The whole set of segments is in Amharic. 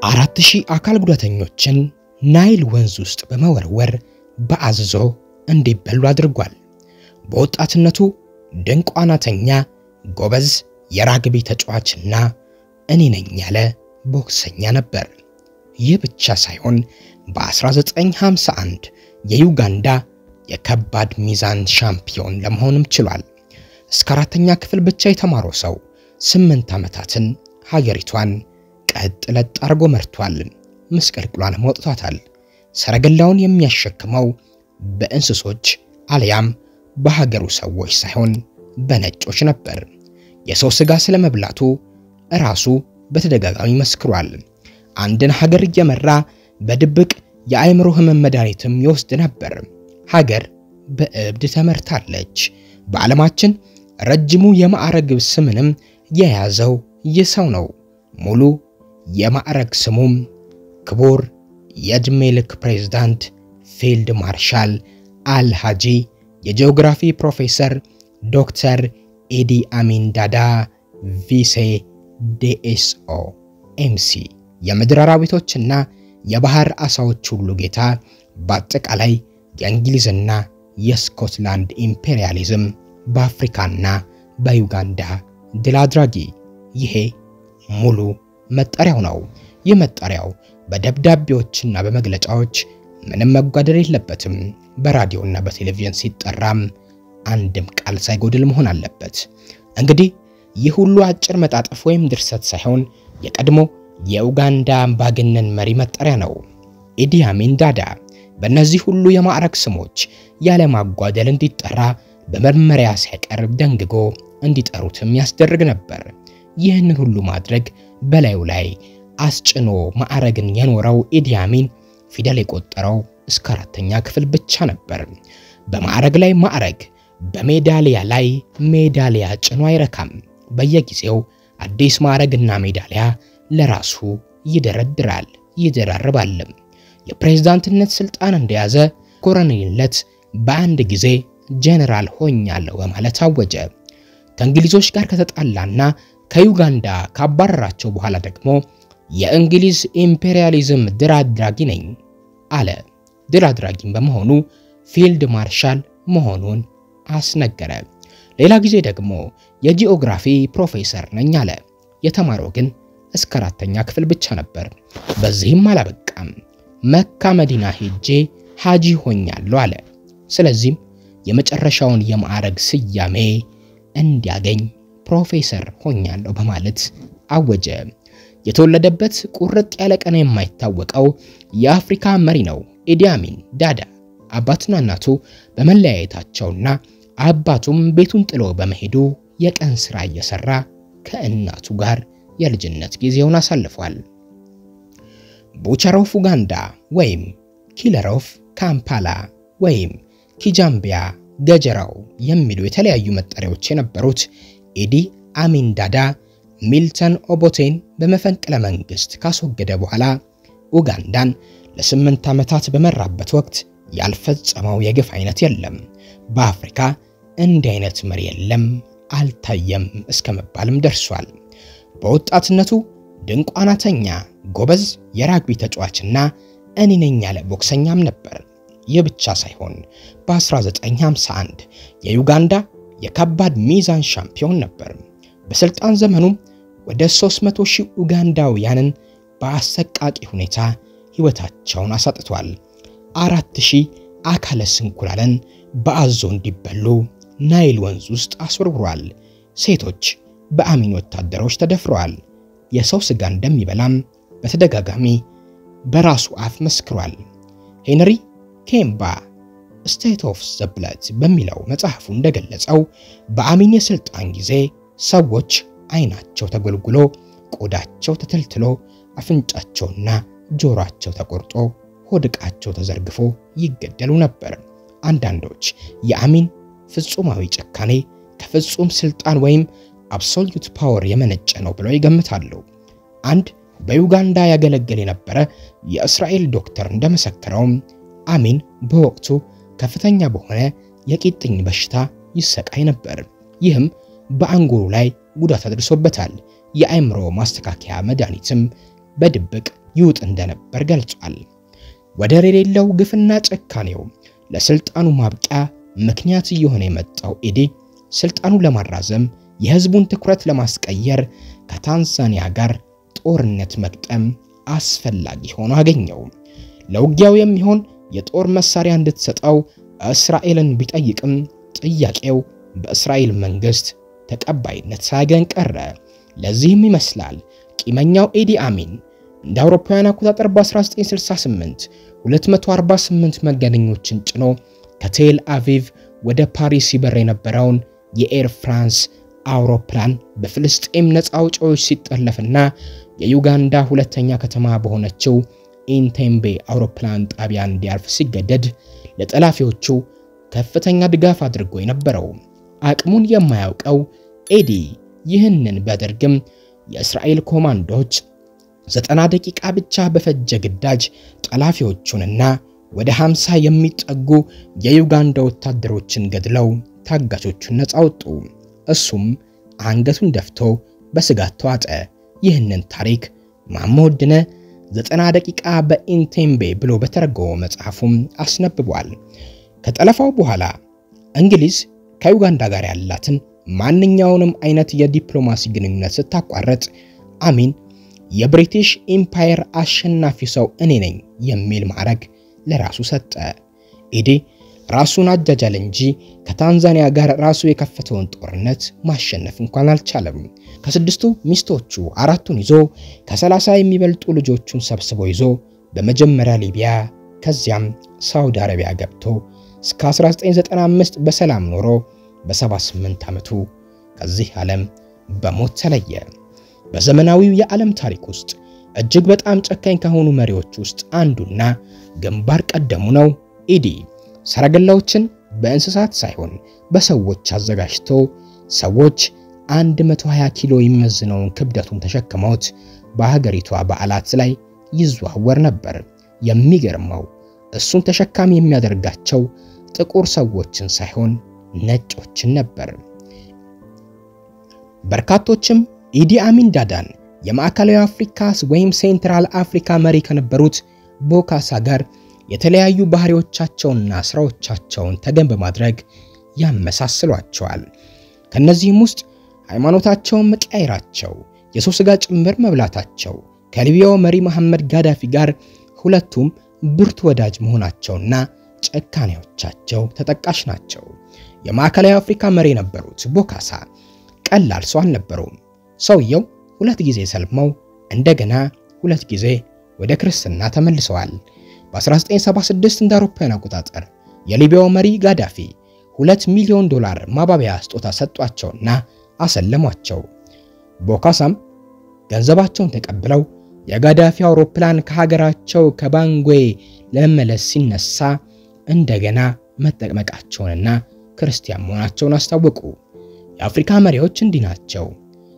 4000 አካል ጉዳተኞችን ናይል ወንዝ ውስጥ በመወርወር በአዘዞ እንዲበሉ አድርጓል። በወጣትነቱ ድንቅ ዋናተኛ፣ ጎበዝ የራግቢ ተጫዋችና እኔ ነኝ ያለ ቦክሰኛ ነበር። ይህ ብቻ ሳይሆን በ1951 የዩጋንዳ የከባድ ሚዛን ሻምፒዮን ለመሆንም ችሏል። እስከ 4ኛ ክፍል ብቻ የተማረው ሰው 8 ዓመታትን ሀገሪቷን ቀጥ ለጥ አርጎ መርቷል። መስቀልቅሏን ወጥቷታል። ሰረገላውን የሚያሸክመው በእንስሶች አልያም በሀገሩ ሰዎች ሳይሆን በነጮች ነበር። የሰው ስጋ ስለመብላቱ ራሱ በተደጋጋሚ መስክሯል። አንድን ሀገር እየመራ በድብቅ የአይምሮ ህመም መድኃኒትም ይወስድ ነበር። ሀገር በእብድ ተመርታለች። በዓለማችን ረጅሙ የማዕረግ ስምንም የያዘው ይሰው ነው። ሙሉ የማዕረግ ስሙም ክቡር የዕድሜ ልክ ፕሬዝዳንት ፊልድ ማርሻል አልሃጂ የጂኦግራፊ ፕሮፌሰር ዶክተር ኢዲ አሚን ዳዳ ቪሴ ዲኤስኦ ኤምሲ የምድር አራዊቶችና የባህር አሳዎች ሁሉ ጌታ፣ በአጠቃላይ የእንግሊዝና የስኮትላንድ ኢምፔሪያሊዝም በአፍሪካና በዩጋንዳ ድል አድራጊ። ይሄ ሙሉ መጠሪያው ነው። ይህ መጠሪያው በደብዳቤዎችና በመግለጫዎች ምንም መጓደል የለበትም። በራዲዮና በቴሌቪዥን ሲጠራም አንድም ቃል ሳይጎድል መሆን አለበት። እንግዲህ ይህ ሁሉ አጭር መጣጥፍ ወይም ድርሰት ሳይሆን የቀድሞ የኡጋንዳ አምባገነን መሪ መጠሪያ ነው። ኢዲ አሚን ዳዳ በእነዚህ ሁሉ የማዕረግ ስሞች ያለ ማጓደል እንዲጠራ በመመሪያ ሲያቀርብ ደንግጎ እንዲጠሩትም ያስደርግ ነበር። ይህንን ሁሉ ማድረግ በላዩ ላይ አስጭኖ ማዕረግን የኖረው ኢዲ አሚን ፊደል የቆጠረው እስከ 4ኛ ክፍል ብቻ ነበር። በማዕረግ ላይ ማዕረግ፣ በሜዳሊያ ላይ ሜዳሊያ ጭኖ አይረካም። በየጊዜው አዲስ ማዕረግና ሜዳሊያ ለራሱ ይደረድራል፣ ይደራርባል። የፕሬዝዳንትነት ስልጣን እንደያዘ ኮሎኔልነት በአንድ ጊዜ ጄኔራል ሆኛለሁ በማለት አወጀ። ከእንግሊዞች ጋር ከተጣላና ከዩጋንዳ ካባረራቸው በኋላ ደግሞ የእንግሊዝ ኢምፔሪያሊዝም ድል አድራጊ ነኝ አለ። ድል አድራጊም በመሆኑ ፊልድ ማርሻል መሆኑን አስነገረ። ሌላ ጊዜ ደግሞ የጂኦግራፊ ፕሮፌሰር ነኝ አለ። የተማረው ግን እስከ 4ኛ ክፍል ብቻ ነበር። በዚህም አላበቃም። መካ መዲና ሄጄ ሐጂ ሆኛለሁ አለ። ስለዚህም የመጨረሻውን የማዕረግ ስያሜ እንዲያገኝ ፕሮፌሰር ሆኛለሁ በማለት አወጀ። የተወለደበት ቁርጥ ያለ ቀን የማይታወቀው የአፍሪካ መሪ ነው ኢዲ አሚን ዳዳ። አባትና እናቱ በመለያየታቸውና አባቱም ቤቱን ጥሎ በመሄዱ የቀን ስራ እየሰራ ከእናቱ ጋር የልጅነት ጊዜውን አሳልፏል። ቡቸር ኦፍ ኡጋንዳ ወይም ኪለር ኦፍ ካምፓላ ወይም ኪጃምቢያ ገጀራው የሚሉ የተለያዩ መጠሪያዎች የነበሩት ኢዲ አሚን ዳዳ ሚልተን ኦቦቴን በመፈንቅለ መንግስት ካስወገደ በኋላ ኡጋንዳን ለ8 ዓመታት በመራበት ወቅት ያልፈጸመው የግፍ አይነት የለም። በአፍሪካ እንዲህ አይነት መሪ የለም አልታየም እስከመባልም ደርሷል። በወጣትነቱ ድንቅ ዋናተኛ፣ ጎበዝ የራግቢ ተጫዋችና እኔ ነኝ ያለ ቦክሰኛም ነበር። ይህ ብቻ ሳይሆን በ1951 የዩጋንዳ የከባድ ሚዛን ሻምፒዮን ነበር። በስልጣን ዘመኑ ወደ 300,000 ኡጋንዳውያንን በአሰቃቂ ሁኔታ ህይወታቸውን አሳጥቷል። 4000 አካለ ስንኩላንን በአዞ እንዲበሉ ናይል ወንዝ ውስጥ አስወርውሯል። ሴቶች በአሚን ወታደሮች ተደፍረዋል። የሰው ስጋ እንደሚበላም በተደጋጋሚ በራሱ አፍ መስክሯል። ሄንሪ ኬምባ ስቴት ኦፍ ዘ ብለድ በሚለው መጽሐፉ እንደገለጸው በአሚን የስልጣን ጊዜ ሰዎች አይናቸው ተጎልጉሎ፣ ቆዳቸው ተተልትሎ፣ አፍንጫቸውና ጆሮአቸው ተቆርጦ፣ ሆድቃቸው ተዘርግፎ ይገደሉ ነበር። አንዳንዶች የአሚን ፍጹማዊ ጭካኔ ከፍጹም ስልጣን ወይም አብሶሉት ፓወር የመነጨ ነው ብለው ይገምታሉ። አንድ በዩጋንዳ ያገለገለ የነበረ የእስራኤል ዶክተር እንደመሰከረው አሚን በወቅቱ ከፍተኛ በሆነ የቂጥኝ በሽታ ይሰቃይ ነበር። ይህም በአንጎሉ ላይ ጉዳት አድርሶበታል። የአእምሮ ማስተካከያ መድኃኒትም በድብቅ ይውጥ እንደነበር ገልጿል። ወደር የሌለው ግፍና ጭካኔው ለስልጣኑ ማብቂያ ምክንያት እየሆነ የመጣው ኢዲ ስልጣኑን ለማራዘም የህዝቡን ትኩረት ለማስቀየር ከታንዛኒያ ጋር ጦርነት መግጠም አስፈላጊ ሆኖ አገኘው። ለውጊያው የሚሆን የጦር መሳሪያ እንድትሰጠው እስራኤልን ቢጠይቅም ጥያቄው በእስራኤል መንግስት ተቀባይነት ሳያገኝ ቀረ። ለዚህም ይመስላል ቂመኛው ኢዲ አሚን እንደ አውሮፓውያን አቆጣጠር በ1968 248 መንገደኞችን ጭኖ ከቴል አቪቭ ወደ ፓሪስ ይበር የነበረውን የኤር ፍራንስ አውሮፕላን በፍልስጤም ነፃ አውጪዎች ሲጠለፍና የዩጋንዳ ሁለተኛ ከተማ በሆነችው ኢንቴምቤ አውሮፕላን ጣቢያ እንዲያርፍ ሲገደድ ለጠላፊዎቹ ከፍተኛ ድጋፍ አድርጎ የነበረው አቅሙን የማያውቀው ኢዲ ይህንን ቢያደርግም የእስራኤል ኮማንዶች 90 ደቂቃ ብቻ በፈጀ ግዳጅ ጠላፊዎቹንና ወደ 50 የሚጠጉ የዩጋንዳ ወታደሮችን ገድለው ታጋቾቹን ነፃ አወጡ። እሱም አንገቱን ደፍቶ በስጋት ተዋጠ። ይህንን ታሪክ ማሞ ወድነህ 90 ደቂቃ በኢንቴምቤ ብሎ በተረጎመው መጽሐፉም አስነብቧል። ከጠለፋው በኋላ እንግሊዝ ከዩጋንዳ ጋር ያላትን ማንኛውንም አይነት የዲፕሎማሲ ግንኙነት ስታቋርጥ አሚን የብሪቲሽ ኢምፓየር አሸናፊ ሰው እኔ ነኝ የሚል ማዕረግ ለራሱ ሰጠ። ኢዲ ራሱን አጃጃለ እንጂ ከታንዛኒያ ጋር ራሱ የከፈተውን ጦርነት ማሸነፍ እንኳን አልቻለም። ከስድስቱ ሚስቶቹ አራቱን ይዞ ከ30 የሚበልጡ ልጆቹን ሰብስቦ ይዞ በመጀመሪያ ሊቢያ ከዚያም ሳውዲ አረቢያ ገብቶ እስከ 1995 በሰላም ኖሮ በ78 ዓመቱ ከዚህ ዓለም በሞት ተለየ። በዘመናዊው የዓለም ታሪክ ውስጥ እጅግ በጣም ጨካኝ ከሆኑ መሪዎች ውስጥ አንዱና ግንባር ቀደሙ ነው ኢዲ። ሰረገላዎችን በእንስሳት ሳይሆን በሰዎች አዘጋጅቶ ሰዎች 120 ኪሎ የሚመዝነውን ክብደቱን ተሸክመውት በሀገሪቷ በዓላት ላይ ይዘዋወር ነበር። የሚገርመው እሱን ተሸካሚ የሚያደርጋቸው ጥቁር ሰዎችን ሳይሆን ነጮችን ነበር። በርካቶችም ኢዲ አሚን ዳዳን የማዕከላዊ አፍሪካ ወይም ሴንትራል አፍሪካ መሪ ከነበሩት ቦካሳ ጋር የተለያዩ ባህሪዎቻቸውንና ስራዎቻቸውን ተገን በማድረግ ያመሳስሏቸዋል። ከነዚህም ውስጥ ሃይማኖታቸውን መቀየራቸው፣ የሰው ስጋ ጭምር መብላታቸው፣ ከሊቢያው መሪ መሐመድ ጋዳፊ ጋር ሁለቱም ብርቱ ወዳጅ መሆናቸውና ጨካኔዎቻቸው ተጠቃሽ ናቸው። የማዕከላዊ አፍሪካ መሪ የነበሩት ቦካሳ ቀላል ሰው አልነበሩም። ሰውየው 2 ጊዜ ሰልመው እንደገና 2 ጊዜ ወደ ክርስትና ተመልሰዋል። በ1976 እንደ አውሮፓውያን አቆጣጠር የሊቢያው መሪ ጋዳፊ $2 ሚሊዮን ማባቢያ ስጦታ ሰጧቸውና አሰለሟቸው። ቦካሳም ገንዘባቸውን ተቀብለው የጋዳፊ አውሮፕላን ከሀገራቸው ከባንጎ ለመመለስ ሲነሳ እንደገና መጠቅመቃቸውንና ክርስቲያን መሆናቸውን አስታወቁ። የአፍሪካ መሪዎች እንዲህ ናቸው።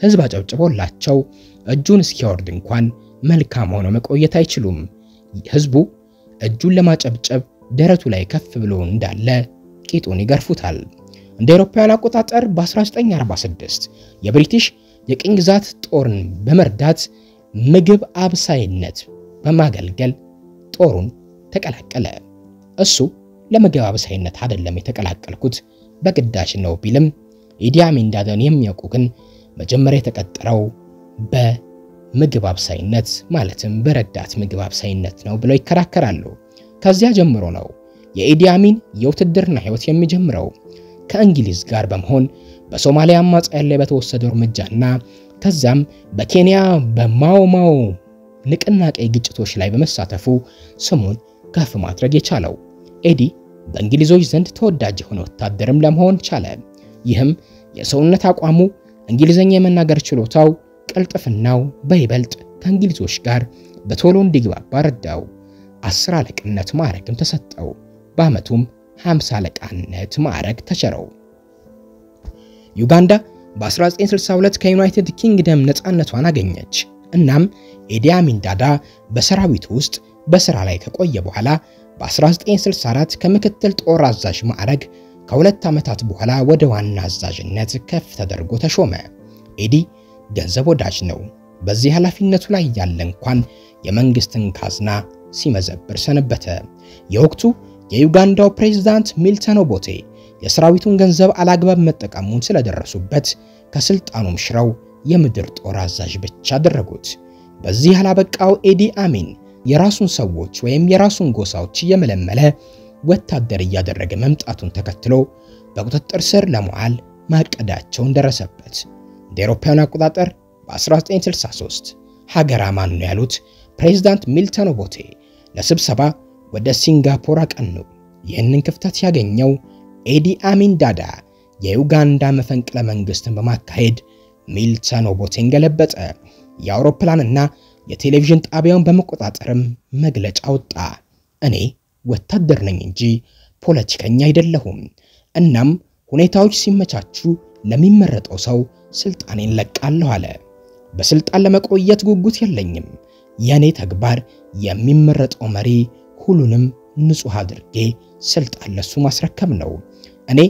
ህዝብ አጨብጭቦላቸው እጁን እስኪያወርድ እንኳን መልካም ሆኖ መቆየት አይችሉም። ህዝቡ እጁን ለማጨብጨብ ደረቱ ላይ ከፍ ብሎ እንዳለ ቂጡን ይገርፉታል። እንደ አውሮፓውያን አቆጣጠር በ1946 የብሪቲሽ የቅኝ ግዛት ጦርን በመርዳት ምግብ አብሳይነት በማገልገል ጦሩን ተቀላቀለ። እሱ ለምግብ አብሳይነት አይደለም የተቀላቀልኩት በግዳጅ ነው ቢልም ኢዲ አሚን ዳዳን የሚያውቁ ግን መጀመሪያ የተቀጠረው በምግብ አብሳይነት ማለትም በረዳት ምግብ አብሳይነት ነው ብለው ይከራከራሉ። ከዚያ ጀምሮ ነው የኢዲ አሚን የውትድርና ህይወት የሚጀምረው። ከእንግሊዝ ጋር በመሆን በሶማሊያ አማጽያን ላይ በተወሰደው እርምጃና ከዛም በኬንያ በማው ንቅናቄ ግጭቶች ላይ በመሳተፉ ስሙን ከፍ ማድረግ የቻለው ኢዲ በእንግሊዞች ዘንድ ተወዳጅ የሆነ ወታደርም ለመሆን ቻለ። ይህም የሰውነት አቋሙ፣ እንግሊዘኛ የመናገር ችሎታው፣ ቅልጥፍናው በይበልጥ ከእንግሊዞች ጋር በቶሎ እንዲግባባ ረዳው። 10 አለቅነት ማዕረግም ተሰጠው። በአመቱም 50 አለቃነት ማዕረግ ተቸረው። ዩጋንዳ በ1962 ከዩናይትድ ኪንግደም ነፃነቷን አገኘች። እናም ኢዲ አሚን ዳዳ በሰራዊቱ ውስጥ በስራ ላይ ከቆየ በኋላ በ1964 ከምክትል ጦር አዛዥ ማዕረግ ከ2 ዓመታት በኋላ ወደ ዋና አዛዥነት ከፍ ተደርጎ ተሾመ። ኢዲ ገንዘብ ወዳጅ ነው። በዚህ ኃላፊነቱ ላይ ያለ እንኳን የመንግስትን ካዝና ሲመዘብር ሰነበተ። የወቅቱ የዩጋንዳው ፕሬዝዳንት ሚልተን ኦቦቴ የሰራዊቱን ገንዘብ አላግባብ መጠቀሙን ስለደረሱበት ከስልጣኑም ሽረው የምድር ጦር አዛዥ ብቻ አደረጉት። በዚህ አላበቃው ኤዲ አሚን የራሱን ሰዎች ወይም የራሱን ጎሳዎች እየመለመለ ወታደር እያደረገ መምጣቱን ተከትሎ በቁጥጥር ስር ለመዋል ማቀዳቸውን ደረሰበት። እንደ አውሮፓውያን አቆጣጠር በ1963 ሀገራማን ነው ያሉት ፕሬዝዳንት ሚልተን ኦቦቴ ለስብሰባ ወደ ሲንጋፖር አቀኑ። ይህንን ክፍተት ያገኘው ኤዲ አሚን ዳዳ የዩጋንዳ መፈንቅለ መንግስትን በማካሄድ ሚልተን ኦቦቴን ገለበጠ። የአውሮፕላንና የቴሌቪዥን ጣቢያውን በመቆጣጠርም መግለጫ ወጣ። እኔ ወታደር ነኝ እንጂ ፖለቲከኛ አይደለሁም። እናም ሁኔታዎች ሲመቻቹ ለሚመረጠው ሰው ስልጣኔን ለቃለሁ አለ። በስልጣን ለመቆየት ጉጉት የለኝም። የኔ ተግባር የሚመረጠው መሪ ሁሉንም ንጹህ አድርጌ ስልጣን ለሱ ማስረከብ ነው። እኔ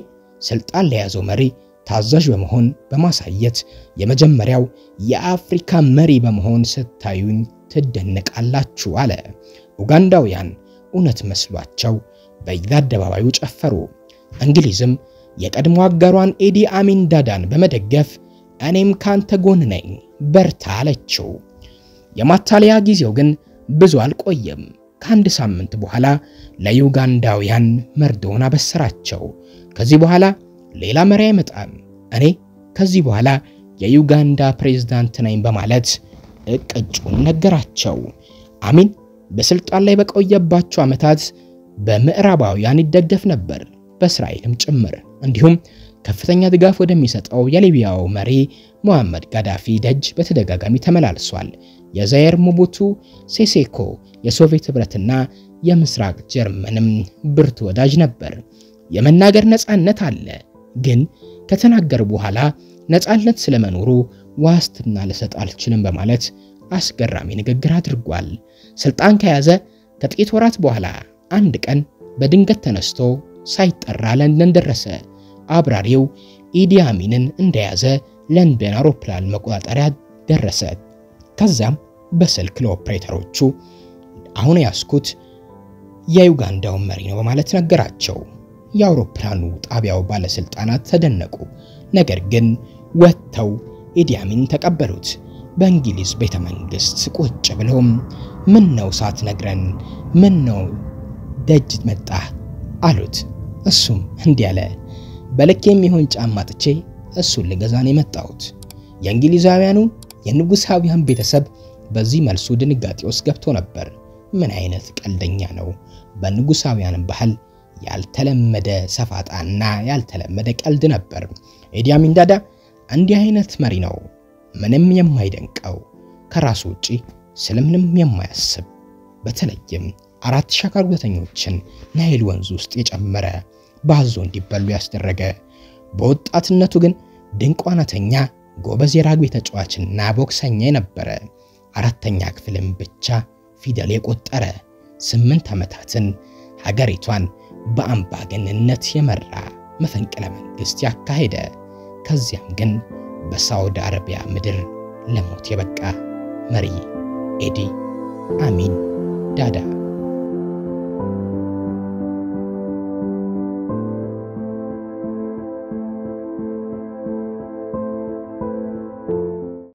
ስልጣን ለያዘው መሪ ታዛዥ በመሆን በማሳየት የመጀመሪያው የአፍሪካ መሪ በመሆን ስታዩኝ ትደነቃላችሁ አለ። ኡጋንዳውያን እውነት መስሏቸው በየአደባባዩ ጨፈሩ። እንግሊዝም የቀድሞ አጋሯን ኤዲ አሚን ዳዳን በመደገፍ እኔም ካንተ ጎን ነኝ በርታ አለችው። የማታለያ ጊዜው ግን ብዙ አልቆየም። ከአንድ ሳምንት በኋላ ለዩጋንዳውያን መርዶውን አበሰራቸው። ከዚህ በኋላ ሌላ መሪ አይመጣም፣ እኔ ከዚህ በኋላ የዩጋንዳ ፕሬዝዳንት ነኝ በማለት እቅጩን ነገራቸው። አሚን በስልጣን ላይ በቆየባቸው ዓመታት በምዕራባውያን ይደገፍ ነበር፣ በእስራኤልም ጭምር። እንዲሁም ከፍተኛ ድጋፍ ወደሚሰጠው የሊቢያው መሪ ሙሐመድ ጋዳፊ ደጅ በተደጋጋሚ ተመላልሷል። የዛየር ሙቡቱ ሴሴኮ የሶቪየት ህብረትና የምስራቅ ጀርመንም ብርቱ ወዳጅ ነበር። የመናገር ነፃነት አለ፣ ግን ከተናገር በኋላ ነፃነት ስለመኖሩ ዋስትና ልሰጥ አልችልም በማለት አስገራሚ ንግግር አድርጓል። ስልጣን ከያዘ ከጥቂት ወራት በኋላ አንድ ቀን በድንገት ተነስቶ ሳይጠራ ለንደን ደረሰ። አብራሪው ኢዲ አሚንን እንደያዘ ለንደን አውሮፕላን መቆጣጠሪያ ደረሰ። ከዛም በስልክ ለኦፕሬተሮቹ አሁን ያስኩት የዩጋንዳው መሪ ነው በማለት ነገራቸው። የአውሮፕላኑ ጣቢያው ባለስልጣናት ተደነቁ። ነገር ግን ወጥተው ኢዲ አሚን ተቀበሉት። በእንግሊዝ ቤተ መንግስት ቁጭ ብሎም ምን ነው ሳትነግረን ምን ነው ደጅ መጣ አሉት። እሱም እንዲህ አለ፣ በልክ የሚሆን ጫማ ጥቼ እሱን ልገዛን የመጣሁት። የእንግሊዛውያኑ የንጉሳውያን ቤተሰብ በዚህ መልሱ ድንጋጤ ውስጥ ገብቶ ነበር። ምን አይነት ቀልደኛ ነው! በንጉሳውያን ባህል ያልተለመደ ሰፋጣና ያልተለመደ ቀልድ ነበር። ኢዲ አሚን ዳዳ እንዲህ አይነት መሪ ነው፣ ምንም የማይደንቀው፣ ከራሱ ውጪ ስለምንም የማያስብ። በተለይም 4000 አካል ጉዳተኞችን ናይል ወንዝ ውስጥ የጨመረ ባዞ እንዲበሉ ያስደረገ። በወጣትነቱ ግን ድንቅ ዋናተኛ፣ ጎበዝ የራግቢ ተጫዋችና ቦክሰኛ የነበረ። 4ኛ ክፍልም ብቻ ፊደል የቆጠረ 8 ዓመታትን ሀገሪቷን በአምባገነንነት የመራ መፈንቅለ መንግስት ያካሄደ። ከዚያም ግን በሳውዲ አረቢያ ምድር ለሞት የበቃ መሪ ኢዲ አሚን ዳዳ